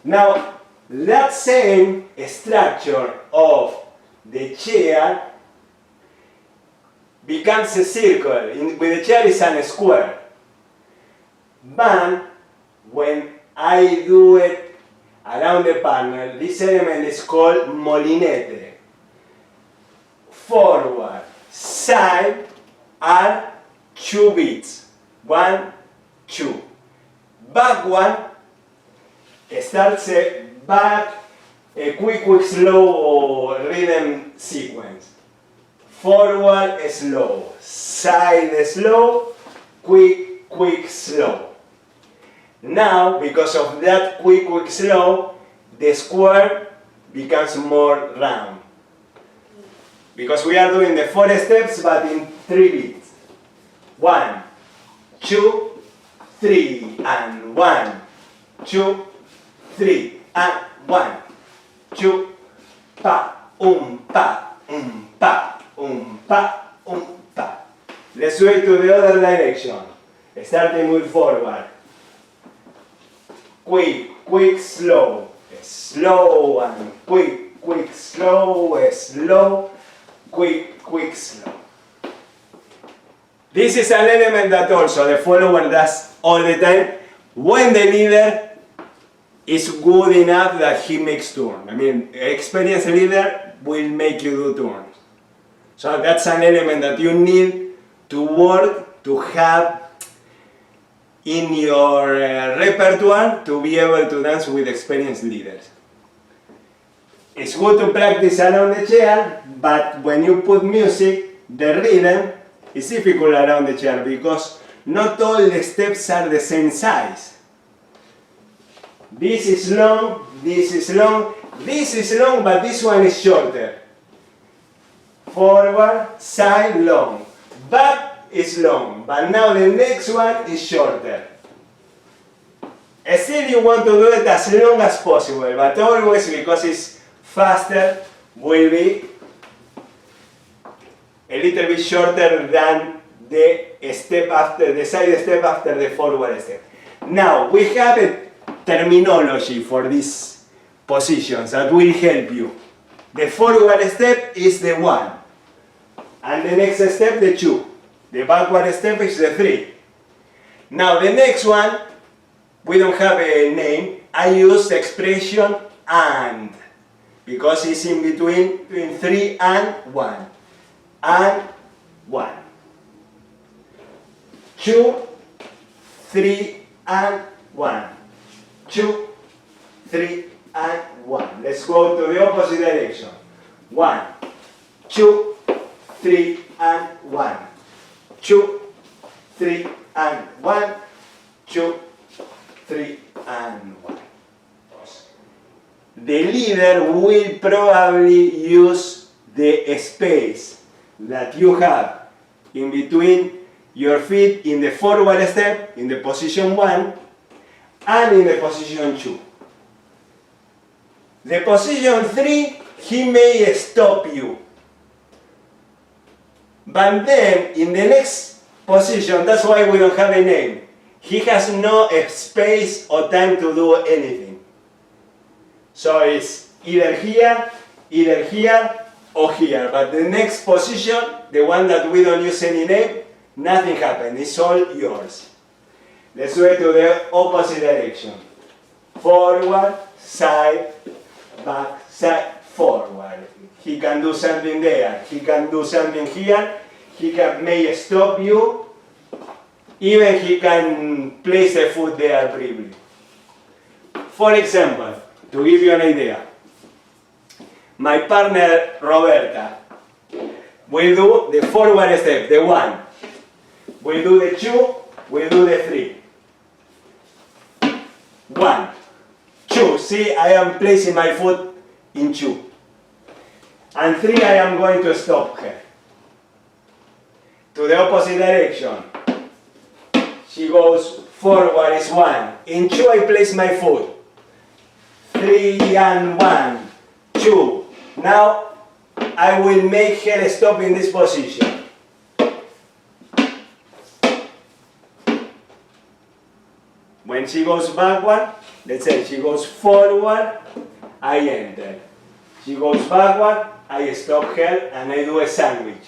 Now, that same structure of the chair becomes a circle. With the chair is a square. But when I do it around the panel, this element is called molinete. Forward, side are 2 beats. 1, 2. Back one starts a quick, slow rhythm sequence. Forward, slow. Side, slow. Quick, slow. Now, because of that quick, slow, the square becomes more round. Because we are doing the 4 steps, but in 3 beats. 1, 2, 3, and 1, 2, 3, and 1, 2, pa, pa, pa, pa, pa. Let's do it to the other direction. Starting with forward. Quick, slow. Slow and quick, slow, slow, quick, slow. This is an element that also the follower does all the time when the leader is good enough that he makes turns. I mean, experienced leader will make you do turns. So that's an element that you need to work to have in your repertoire to be able to dance with experienced leaders. It's good to practice around the chair, but when you put music, the rhythm is difficult around the chair because not all the steps are the same size. This is long, this is long, this is long, but this one is shorter. Forward, side, long. Back is long, but now the next one is shorter. Still you want to do it as long as possible, but always, because it's faster, will be a little bit shorter than the step after, the side step after the forward step. Now, we have a terminology for these positions that will help you. The forward step is the 1, and the next step the 2. The backward step is the 3. Now the next one, we don't have a name. I use the expression and, because it's in between 3 and 1. And 1. 2, 3, and 1. 2, 3, and 1. Let's go to the opposite direction. 1, 2, 3, and 1. 2, 3, and 1, 2, 3, and 1. The leader will probably use the space that you have in between your feet in the forward step, in the position 1, and in the position 2. The position 3, he may stop you. But then, in the next position, that's why we don't have a name. He has no space or time to do anything. So it's either here, or here. But the next position, the one that we don't use any name, nothing happens. It's all yours. Let's do it to the opposite direction. Forward, side, back, side, forward. He can do something there. He can do something here. He may stop you. Even he can place a foot there briefly. For example, to give you an idea, my partner Roberta will do the forward step, the 1. We'll do the 2, we'll do the 3. 1, 2. See, I am placing my foot in 2. And 3, I am going to stop her. To the opposite direction. She goes forward is 1. In 2, I place my foot. 3 and 1, 2. Now, I will make her stop in this position. When when she goes backward, let's say she goes forward, I enter. She goes backward, I stop her and I do a sandwich.